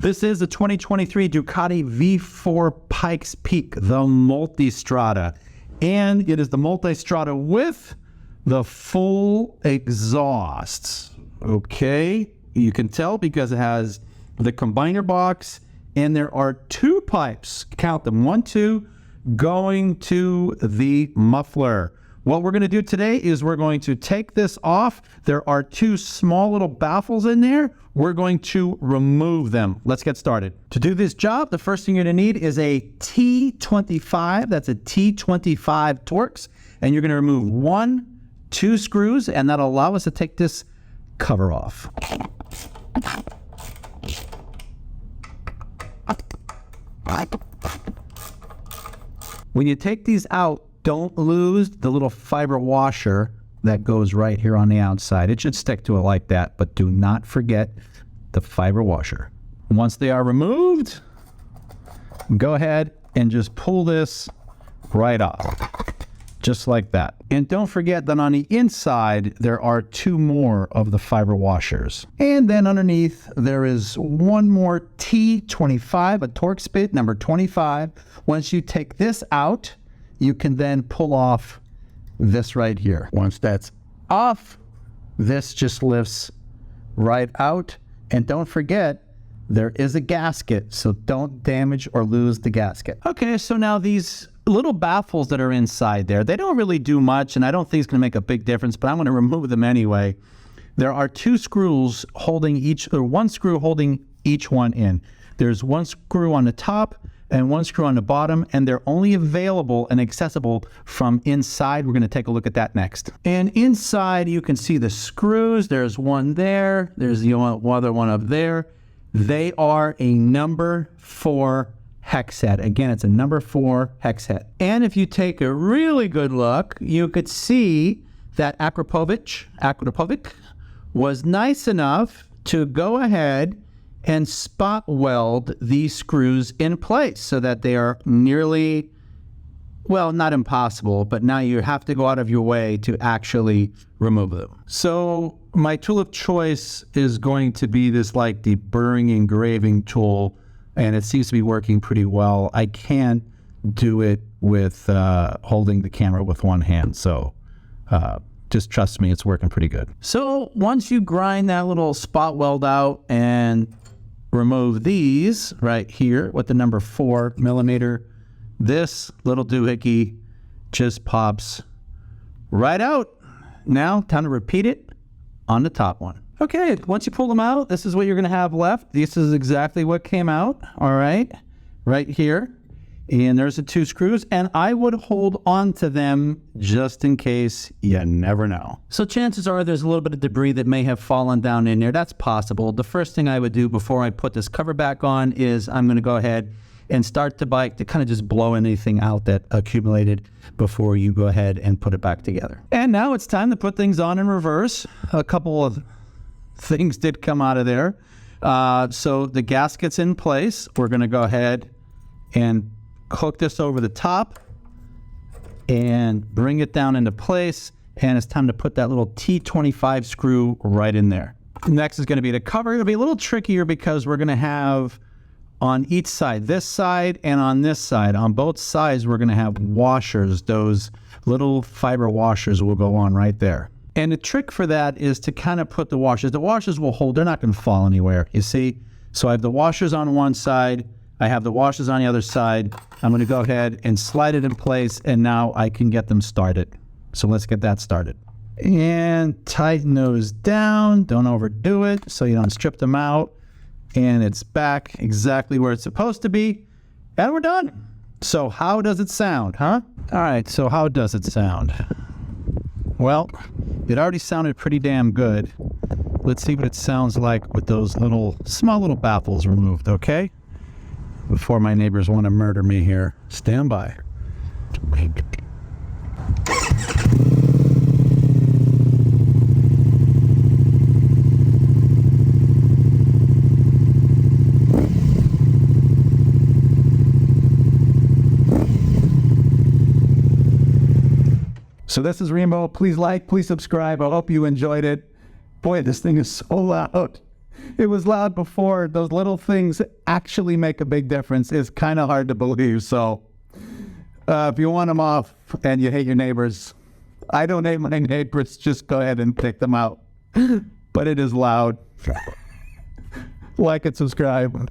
This is a 2023 Ducati V4 Pikes Peak, the Multistrada. And it is the Multistrada with the full exhausts. Okay, you can tell because it has the combiner box and there are two pipes, count them, 1, 2, going to the muffler. What we're going to do today is we're going to take this off. There are two small little baffles in there. We're going to remove them. Let's get started. To do this job, the first thing you're going to need is a T25. That's a T25 Torx. And you're going to remove 1, 2 screws, and that'll allow us to take this cover off. When you take these out, don't lose the little fiber washer that goes right here on the outside. It should stick to it like that, but do not forget the fiber washer. Once they are removed, go ahead and just pull this right off, just like that. And don't forget that on the inside, there are 2 more of the fiber washers. And then underneath, there is 1 more T25, a Torx bit, number 25. Once you take this out, you can then pull off this right here. Once that's off, this just lifts right out. And don't forget, there is a gasket, so don't damage or lose the gasket. Okay, so now these little baffles that are inside there, they don't really do much, and I don't think it's going to make a big difference, but I'm going to remove them anyway. There are 2 screws holding each, or 1 screw holding each one in. There's 1 screw on the top and 1 screw on the bottom, and they're only available and accessible from inside. We're going to take a look at that next. And inside, you can see the screws. There's 1 there. There's the other one up there. They are a number 4 hex head. Again, it's a number 4 hex head. And if you take a really good look, you could see that Akropovic was nice enough to go ahead and spot weld these screws in place so that they are nearly, well, not impossible, but now you have to go out of your way to actually remove them. So my tool of choice is going to be this, like the burring engraving tool, and it seems to be working pretty well. I can't do it with holding the camera with 1 hand, so just trust me, it's working pretty good. So once you grind that little spot weld out and remove these right here with the number 4 millimeter, this little doohickey just pops right out. Now, time to repeat it on the top one. Okay, once you pull them out, this is what you're going to have left. This is exactly what came out, all right here. And there's the 2 screws, and I would hold on to them just in case. You never know. So chances are there's a little bit of debris that may have fallen down in there. That's possible. The first thing I would do before I put this cover back on is I'm going to go ahead and start the bike to kind of just blow anything out that accumulated before you go ahead and put it back together. And now it's time to put things on in reverse. A couple of things did come out of there. So the gasket's in place. We're going to go ahead and hook this over the top and bring it down into place, and it's time to put that little T25 screw right in there. Next is going to be the cover. It'll be a little trickier because we're going to have on each side, this side and on this side, on both sides, we're going to have washers. Those little fiber washers will go on right there. And the trick for that is to kind of put the washers will hold, they're not going to fall anywhere, you see? So I have the washers on one side, I have the washers on the other side. I'm going to go ahead and slide it in place, and now I can get them started. So let's get that started. And tighten those down. Don't overdo it so you don't strip them out. And it's back exactly where it's supposed to be. And we're done. So how does it sound, huh? All right, so how does it sound? Well, it already sounded pretty damn good. Let's see what it sounds like with those small little baffles removed, okay? Before my neighbors want to murder me here. Stand by. So this is Remo. Please like, please subscribe. I hope you enjoyed it. Boy, this thing is so loud. It was loud before. Those little things actually make a big difference. It's kind of hard to believe. So if you want them off and you hate your neighbors, I don't hate my neighbors. Just go ahead and take them out. But it is loud. Like and subscribe.